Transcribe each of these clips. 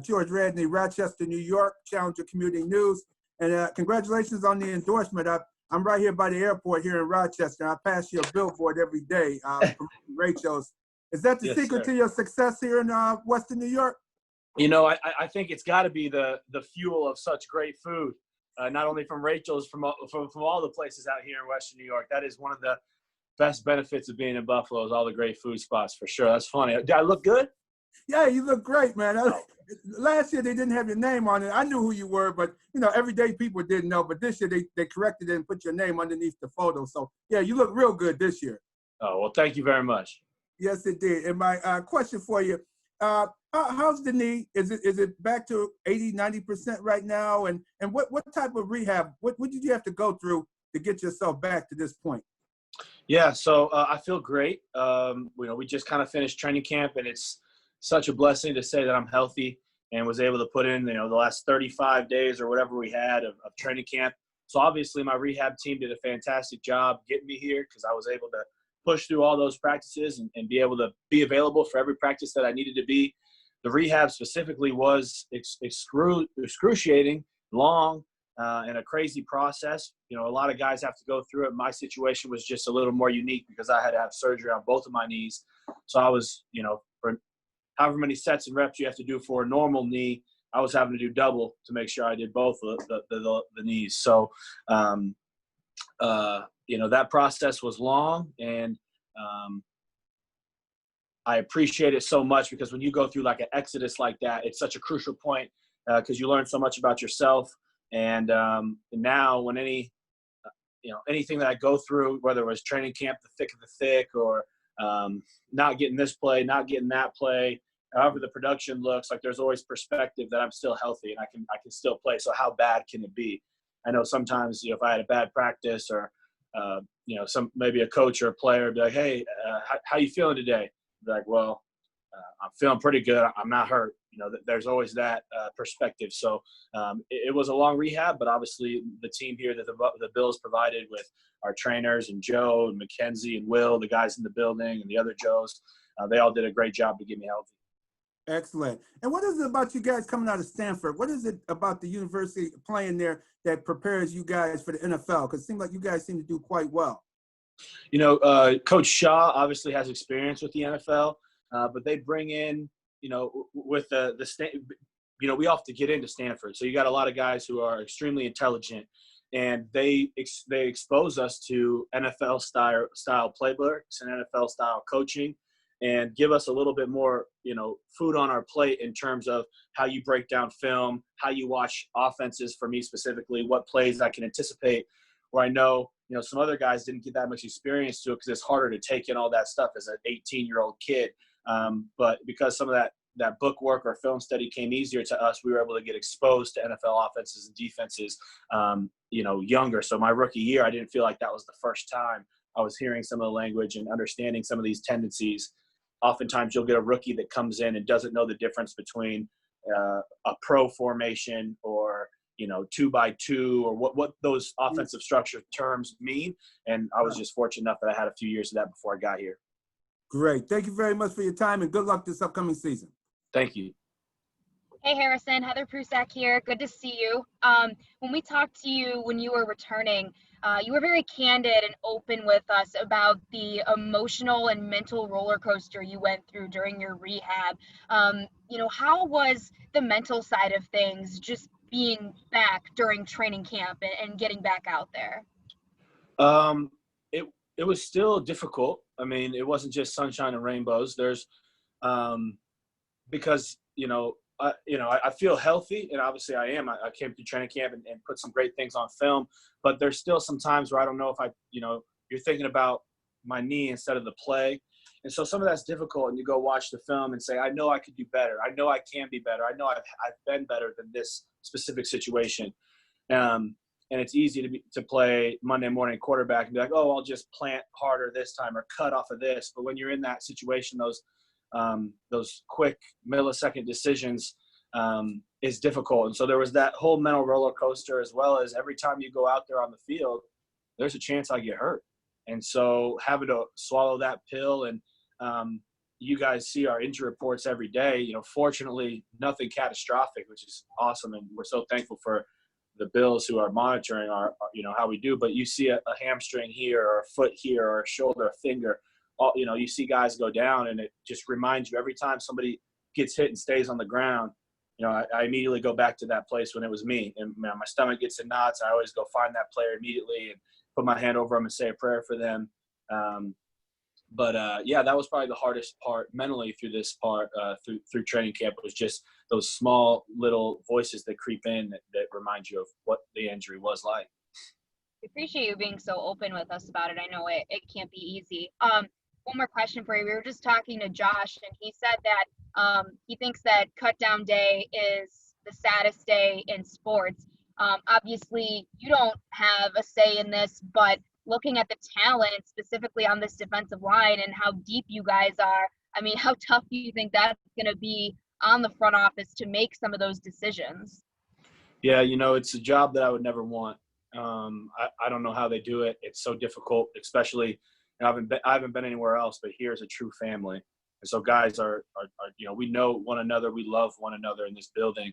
George Radney, Rochester, New York, Challenger Community News. And congratulations on the endorsement. I'm right here by the airport here in Rochester. I pass your billboard every day from Rachel's. Is that the secret to your success here in Western New York? You know, I think it's got to be the fuel of such great food, not only from Rachel's, from all the places out here in Western New York. That is one of the best benefits of being in Buffalo, is all the great food spots, for sure. That's funny. Did I look good? Yeah, you look great, man. Last year they didn't have your name on it. I knew who you were, but everyday people didn't know. But this year they corrected it and put your name underneath the photo. So yeah, you look real good this year. Oh, well, thank you very much. Yes, it did. And my question for you, how's the knee? Is it back to 80-90% right now? And what type of rehab? What did you have to go through to get yourself back to this point? Yeah, so I feel great. We just kind of finished training camp, and it's such a blessing to say that I'm healthy and was able to put in, the last 35 days or whatever we had of training camp. So obviously my rehab team did a fantastic job getting me here, because I was able to push through all those practices and be able to be available for every practice that I needed to be. The rehab specifically was excruciating, long, and a crazy process. A lot of guys have to go through it. My situation was just a little more unique because I had to have surgery on both of my knees. So I was, for however many sets and reps you have to do for a normal knee, I was having to do double to make sure I did both the knees. So, that process was long, and I appreciate it so much, because when you go through like an exodus like that, it's such a crucial point, because you learn so much about yourself. And now when anything that I go through, whether it was training camp, the thick of the thick, or not getting this play, not getting that play, however the production looks, like there's always perspective that I'm still healthy and I can still play. So how bad can it be? I know sometimes, if I had a bad practice, or maybe a coach or a player would be like, hey, how you feeling today? Be like, well, I'm feeling pretty good. I'm not hurt. There's always that perspective. So it was a long rehab, but obviously the team here that the Bills provided, with our trainers and Joe and Mackenzie and Will, the guys in the building, and the other Joes, they all did a great job to get me healthy. Excellent. And what is it about you guys coming out of Stanford? What is it about the university playing there that prepares you guys for the NFL? Because it seems like you guys seem to do quite well. Coach Shaw obviously has experience with the NFL, but they bring in, with we all have to get into Stanford. So you got a lot of guys who are extremely intelligent, and they expose us to NFL style playbooks and NFL style coaching, and give us a little bit more, food on our plate in terms of how you break down film, how you watch offenses, for me specifically, what plays I can anticipate, where I know, some other guys didn't get that much experience to it, because it's harder to take in all that stuff as an 18-year-old kid. But because some of that book work or film study came easier to us, we were able to get exposed to NFL offenses and defenses, younger. So my rookie year, I didn't feel like that was the first time I was hearing some of the language and understanding some of these tendencies. Oftentimes you'll get a rookie that comes in and doesn't know the difference between a pro formation or 2x2, or what those offensive structure terms mean. And I was just fortunate enough that I had a few years of that before I got here. Great. Thank you very much for your time, and good luck this upcoming season. Thank you. Hey, Harrison, Heather Prusak here. Good to see you. When we talked to you when you were returning, you were very candid and open with us about the emotional and mental roller coaster you went through during your rehab. How was the mental side of things, just being back during training camp and getting back out there? It was still difficult. I mean, it wasn't just sunshine and rainbows. There's because I feel healthy, and obviously I am. I came through training camp and put some great things on film, but there's still some times where I don't know if you're thinking about my knee instead of the play. And so some of that's difficult, and you go watch the film and say, I know I could do better. I know I can be better. I know I've been better than this specific situation. And it's easy to play Monday morning quarterback and be like, oh, I'll just plant harder this time or cut off of this. But when you're in that situation, those quick millisecond decisions is difficult. And so there was that whole mental roller coaster, as well as every time you go out there on the field, there's a chance I get hurt. And so having to swallow that pill and, you guys see our injury reports every day. You know, fortunately, nothing catastrophic, which is awesome, and we're so thankful for the Bills who are monitoring our you know, how we do. But you see a hamstring here, or a foot here, or a shoulder, a finger. You know, you see guys go down, and it just reminds you every time somebody gets hit and stays on the ground. You know, I immediately go back to that place when it was me, and my stomach gets in knots. I always go find that player immediately and put my hand over them and say a prayer for them. Yeah, that was probably the hardest part mentally through this part, through training camp. It was just those small little voices that creep in that remind you of what the injury was like. We appreciate you being so open with us about it. I know it can't be easy. One more question for you. We were just talking to Josh, and he said that he thinks that cut down day is the saddest day in sports. Obviously, you don't have a say in this, but looking at the talent specifically on this defensive line and how deep you guys are, I mean, how tough do you think that's going to be on the front office to make some of those decisions? Yeah, you know, it's a job that I would never want. I don't know how they do it. It's so difficult, especially I haven't been anywhere else, but here's a true family. And so guys are you know, we know one another, we love one another in this building.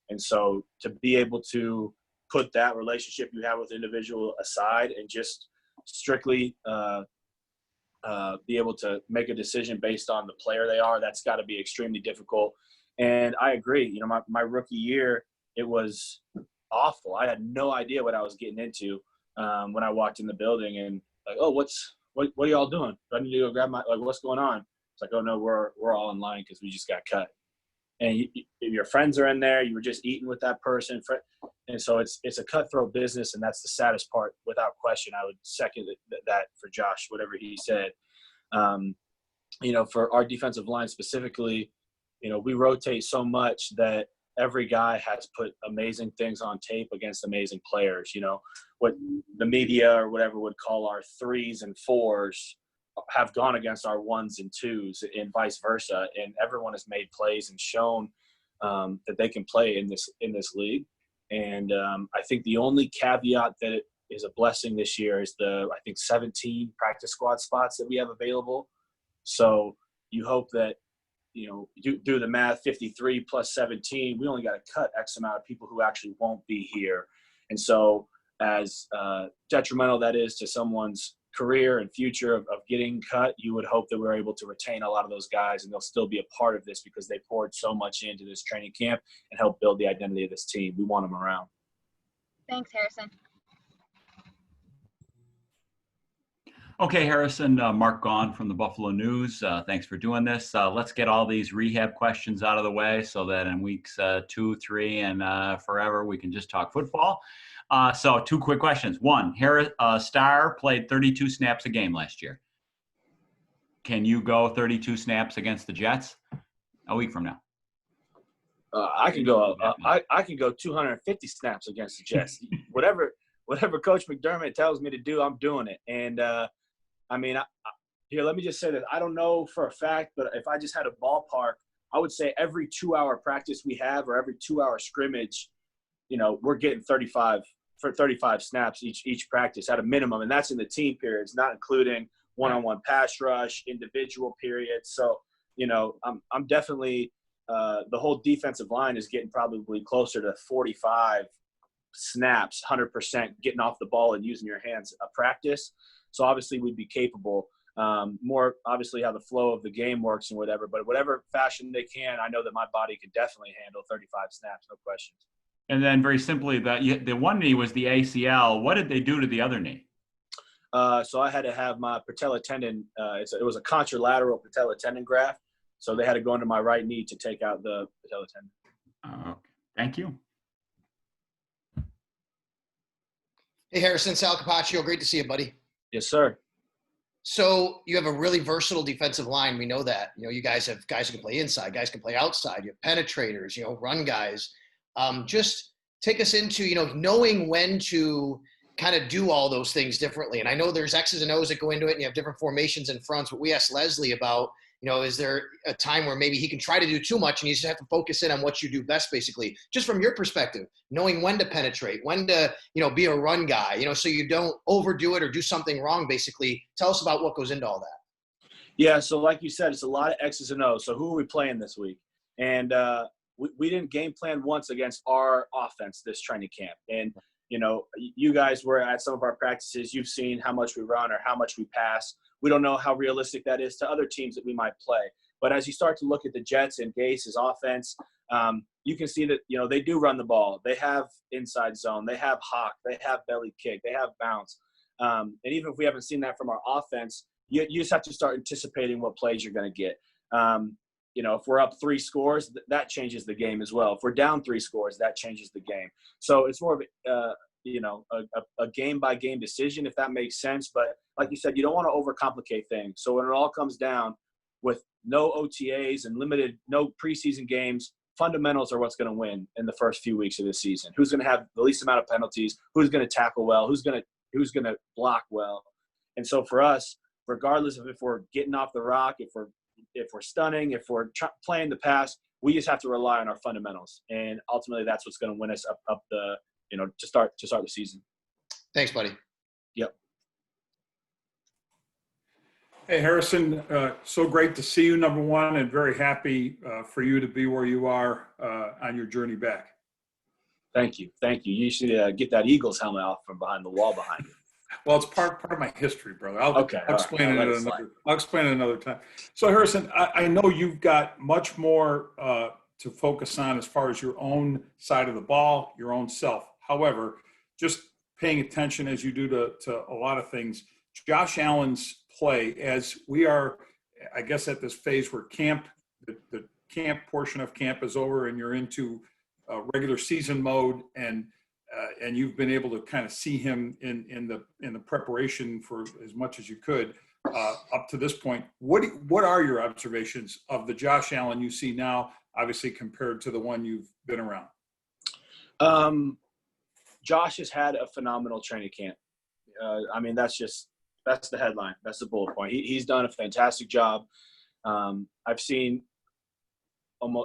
And so to be able to put that relationship you have with the individual aside and just strictly be able to make a decision based on the player they are, that's got to be extremely difficult. And I agree. You know, my rookie year, it was awful. I had no idea what I was getting into when I walked in the building, and like, oh, what are y'all doing? Do I need to go grab what's going on? It's like, oh no, we're all in line because we just got cut. And your friends are in there. You were just eating with that person, and so it's a cutthroat business, and that's the saddest part, without question. I would second that for Josh, whatever he said. You know, for our defensive line specifically, you know, we rotate so much that every guy has put amazing things on tape against amazing players. You know, what the media or whatever would call our 3s and 4s have gone against our 1s and 2s, and vice versa. And everyone has made plays and shown that they can play in this league. And I think the only caveat that is a blessing this year is I think 17 practice squad spots that we have available. So you hope that, you know, do the math, 53 plus 17, we only got to cut X amount of people who actually won't be here. And so as detrimental that is to someone's career and future of getting cut, you would hope that we're able to retain a lot of those guys, and they'll still be a part of this because they poured so much into this training camp and helped build the identity of this team. We want them around. Thanks, Harrison. Okay, Harrison, Mark Gaughan from the Buffalo News. Thanks for doing this. Let's get all these rehab questions out of the way so that in weeks 2, 3, and forever, we can just talk football. So 2 quick questions. One, Starr played 32 snaps a game last year. Can you go 32 snaps against the Jets a week from now? I can go. I can go 250 snaps against the Jets. Whatever Coach McDermott tells me to do, I'm doing it. And I mean, here, let me just say that I don't know for a fact, but if I just had a ballpark, I would say every 2-hour practice we have, or every 2-hour scrimmage, you know, we're getting 35 snaps each practice at a minimum, and that's in the team periods, not including one-on-one pass rush, individual periods. So, you know, I'm definitely the whole defensive line is getting probably closer to 45 snaps, 100% getting off the ball and using your hands a practice. So obviously we'd be capable. More obviously how the flow of the game works and whatever, but whatever fashion they can, I know that my body could definitely handle 35 snaps, no questions. And then very simply, the one knee was the ACL. What did they do to the other knee? So I had to have my patella tendon. It was a contralateral patella tendon graft. So they had to go into my right knee to take out the patella tendon. Okay. Thank you. Hey, Harrison, Sal Capaccio, great to see you, buddy. Yes, sir. So you have a really versatile defensive line. We know that. You know, you guys have guys who can play inside, guys can play outside. You have penetrators, you know, run guys. Just take us into, you know, knowing when to kind of do all those things differently. And I know there's X's and O's that go into it, and you have different formations and fronts. But we asked Leslie about, you know, is there a time where maybe he can try to do too much and you just have to focus in on what you do best, basically, just from your perspective, knowing when to penetrate, when to, you know, be a run guy, you know, so you don't overdo it or do something wrong, basically. Tell us about what goes into all that. Yeah, so like you said, it's a lot of X's and O's. So who are we playing this week? And we didn't game plan once against our offense this training camp. And, you know, you guys were at some of our practices. You've seen how much we run or how much we pass. We don't know how realistic that is to other teams that we might play. But as you start to look at the Jets and Gase's offense, you can see that, you know, they do run the ball. They have inside zone. They have hawk. They have belly kick. They have bounce. And even if we haven't seen that from our offense, you just have to start anticipating what plays you're going to get. You know, if we're up 3 scores, that changes the game as well. If we're down 3 scores, that changes the game. So it's more of you know, a game-by-game decision, if that makes sense. But like you said, you don't want to overcomplicate things. So when it all comes down with no OTAs and no preseason games, fundamentals are what's going to win in the first few weeks of the season. Who's going to have the least amount of penalties? Who's going to tackle well? Who's going to block well? And so for us, regardless of if we're getting off the rock, if we're stunning, if we're playing the pass, we just have to rely on our fundamentals. And ultimately, that's what's going to win us up the, you know, to start the season. Thanks, buddy. Yep. Hey, Harrison, so great to see you, number one, and very happy for you to be where you are on your journey back. Thank you. You should get that Eagles helmet off from behind the wall behind you. Well, it's part of my history, brother. I'll explain it another time. So, Harrison, I know you've got much more to focus on as far as your own side of the ball, your own self. However, just paying attention as you do to a lot of things, Josh Allen's play, as we are, I guess, at this phase where the camp portion of camp is over and you're into regular season mode, and you've been able to kind of see him in the preparation for as much as you could up to this point. What are your observations of the Josh Allen you see now, obviously compared to the one you've been around? Josh has had a phenomenal training camp. I mean, that's the headline. That's the bullet point. He's done a fantastic job. I've seen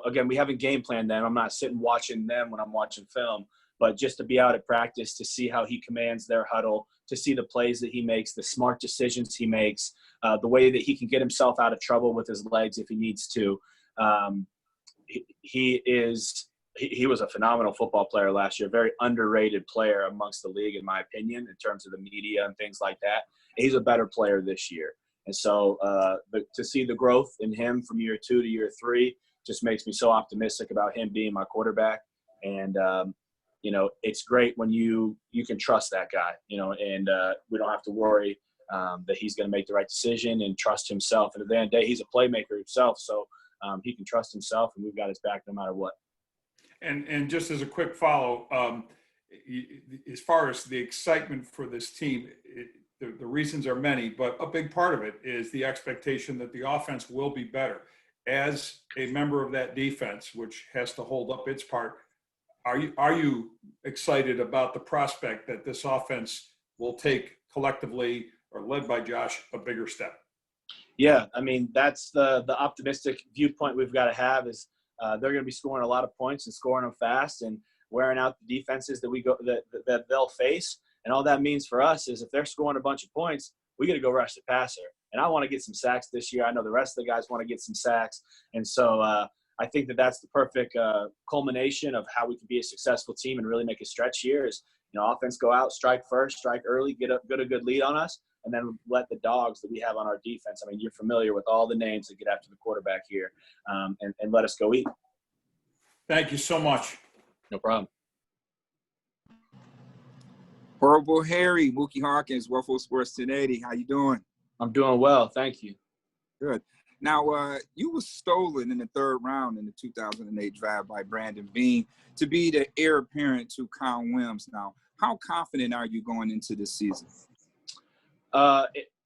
again, we haven't game planned them. I'm not sitting watching them when I'm watching film, but just to be out at practice, to see how he commands their huddle, to see the plays that he makes, the smart decisions he makes, the way that he can get himself out of trouble with his legs if he needs to. He was a phenomenal football player last year, very underrated player amongst the league, in my opinion, in terms of the media and things like that. He's a better player this year. And so to see the growth in him from year 2 to year 3 just makes me so optimistic about him being my quarterback. And, you know, it's great when you can trust that guy, you know, and we don't have to worry that he's going to make the right decision and trust himself. And at the end of the day, he's a playmaker himself, so he can trust himself, and we've got his back no matter what. And just as a quick follow, as far as the excitement for this team, the reasons are many, but a big part of it is the expectation that the offense will be better. As a member of that defense, which has to hold up its part, are you excited about the prospect that this offense will take collectively, or led by Josh, a bigger step? Yeah, I mean, that's the optimistic viewpoint we've got to have is they're going to be scoring a lot of points and scoring them fast and wearing out the defenses that they'll face. And all that means for us is if they're scoring a bunch of points, we got to go rush the passer. And I want to get some sacks this year. I know the rest of the guys want to get some sacks. And so I think that's the perfect culmination of how we can be a successful team and really make a stretch here is, you know, offense go out, strike first, strike early, get a good lead on us, and then let the dogs that we have on our defense. I mean, you're familiar with all the names that get after the quarterback here, and let us go eat. Thank you so much. No problem. Horrible Harry, Mookie Hawkins, Waffle Sports 1080. How you doing? I'm doing well, thank you. Good. Now, you were stolen in the 3rd round in the 2008 draft by Brandon Beane to be the heir apparent to Kyle Williams. Now, how confident are you going into this season?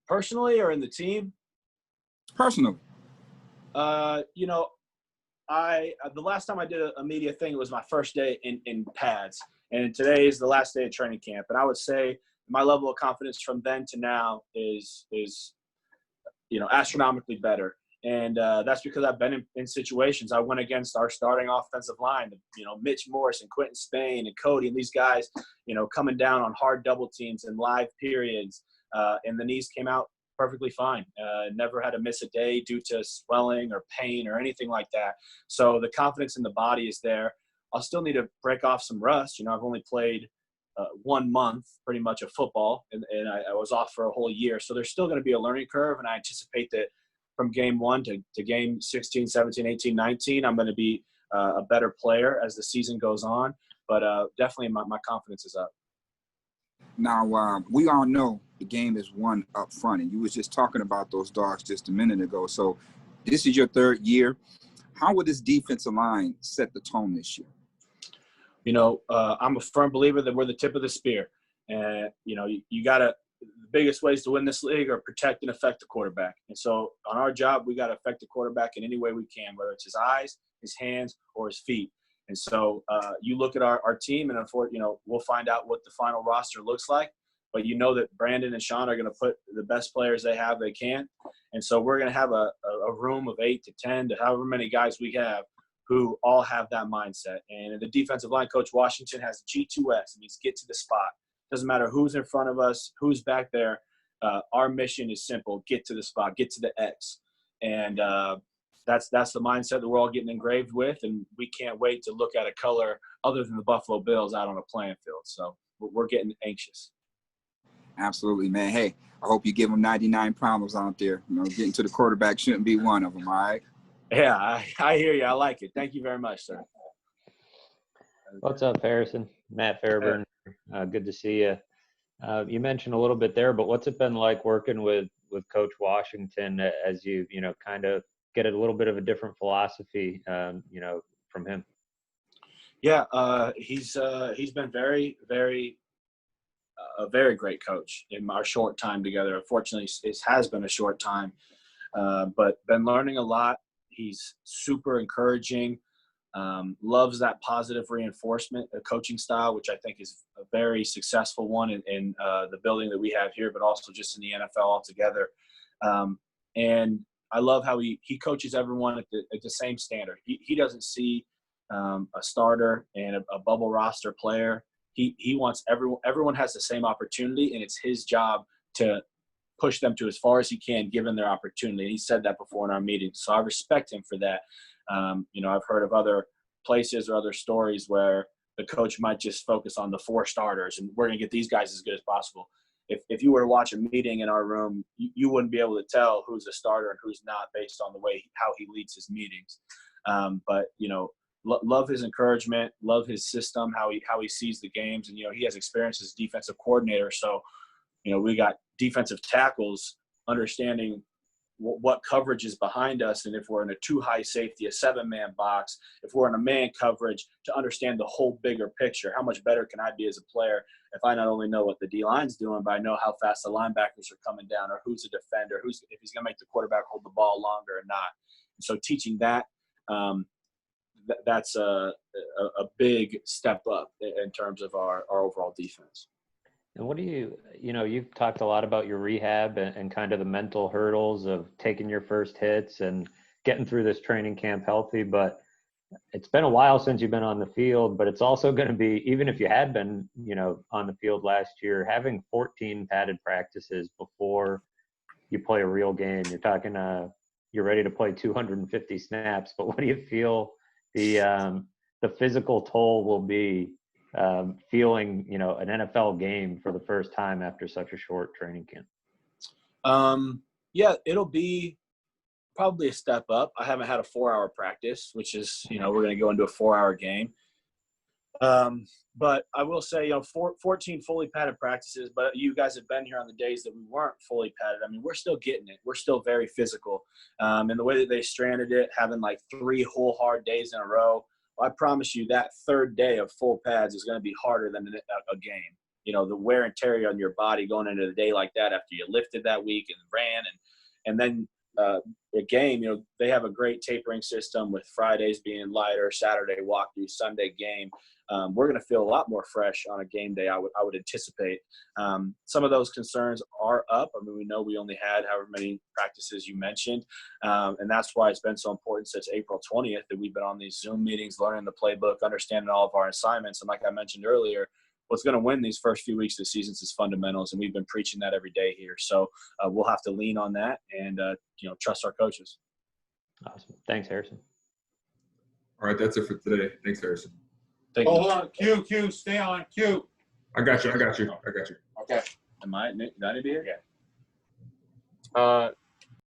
Personally or in the team? Personally. You know, the last time I did a media thing, it was my first day in pads. And today is the last day of training camp. And I would say my level of confidence from then to now is you know, astronomically better. And that's because I've been in situations. I went against our starting offensive line, you know, Mitch Morse and Quentin Spain and Cody and these guys, you know, coming down on hard double teams and live periods. And the knees came out perfectly fine. Never had to miss a day due to swelling or pain or anything like that. So the confidence in the body is there. I'll still need to break off some rust. I've only played 1 month pretty much of football, and I was off for a whole year. So there's still going to be a learning curve, and I anticipate that from game 1 to game 16, 17, 18, 19, I'm going to be a better player as the season goes on. But definitely my confidence is up. Now, we all know the game is won up front, and you was just talking about those dogs just a minute ago. So this is your 3rd year. How will this defensive line set the tone this year? I'm a firm believer that we're the tip of the spear. And, you got to – the biggest ways to win this league are protect and affect the quarterback. And so on our job, we got to affect the quarterback in any way we can, whether it's his eyes, his hands, or his feet. And so you look at our team, and we'll find out what the final roster looks like. But that Brandon and Sean are going to put the best players they can. And so we're going to have a room of 8 to 10 to however many guys we have who all have that mindset. And the defensive line coach, Washington, has G2X. It means get to the spot. Doesn't matter who's in front of us, who's back there. Our mission is simple: get to the spot, get to the X. And that's the mindset that we're all getting engraved with, and we can't wait to look at a color other than the Buffalo Bills out on a playing field. So we're getting anxious. Absolutely, man. Hey, I hope you give them 99 problems out there. Getting to the quarterback shouldn't be one of them, all right? Yeah, I hear you. I like it. Thank you very much, sir. What's up, Harrison? Matt Fairburn. Good to see you. You mentioned a little bit there, but what's it been like working with Coach Washington as you kind of get a little bit of a different philosophy, from him? Yeah, he's been very, very a very great coach in our short time together. Unfortunately, it has been a short time, but been learning a lot. He's super encouraging. Loves that positive reinforcement coaching style, which I think is a very successful one in the building that we have here, but also just in the NFL altogether. And I love how he coaches everyone at the same standard. He doesn't see a starter and a bubble roster player. He wants everyone has the same opportunity, and it's his job to push them to as far as he can, given their opportunity. And he said that before in our meeting. So I respect him for that. I've heard of other places or other stories where the coach might just focus on the 4 starters and we're going to get these guys as good as possible. If you were to watch a meeting in our room, you wouldn't be able to tell who's a starter and who's not based on the way how he leads his meetings. But love his encouragement, love his system, how he sees the games, and he has experience as defensive coordinator. So we got defensive tackles understanding what coverage is behind us, and if we're in a 2-high safety, a 7-man box, if we're in a man coverage, to understand the whole bigger picture. How much better can I be as a player if I not only know what the D-line's doing, but I know how fast the linebackers are coming down, or who's a defender, if he's going to make the quarterback hold the ball longer or not. And so teaching that, that's a big step up in terms of our overall defense. And what do you've talked a lot about your rehab and kind of the mental hurdles of taking your first hits and getting through this training camp healthy, but it's been a while since you've been on the field, but it's also going to be, even if you had been, on the field last year, having 14 padded practices before you play a real game. You're talking, you're ready to play 250 snaps, but what do you feel the physical toll will be feeling, an NFL game for the first time after such a short training camp? Yeah, it'll be probably a step up. I haven't had a 4-hour practice, which is, we're going to go into a 4-hour game. But I will say, 14 fully padded practices, but you guys have been here on the days that we weren't fully padded. I mean, we're still getting it. We're still very physical. And the way that they stranded it, having like 3 whole hard days in a row, I promise you that 3rd day of full pads is going to be harder than a game. The wear and tear on your body going into the day like that after you lifted that week and ran. And then a game, they have a great tapering system with Fridays being lighter, Saturday walkthrough, Sunday game. We're going to feel a lot more fresh on a game day, I would anticipate. Some of those concerns are up. I mean, we know we only had however many practices you mentioned, and that's why it's been so important since April 20th that we've been on these Zoom meetings, learning the playbook, understanding all of our assignments. And like I mentioned earlier, what's going to win these first few weeks of the season is fundamentals, and we've been preaching that every day here. So we'll have to lean on that and trust our coaches. Awesome. Thanks, Harrison. All right, that's it for today. Thanks, Harrison. Thank you. Hold on, Q, stay on, Q. I got you. Okay. Am I? Nick, did I need to be here? Yeah.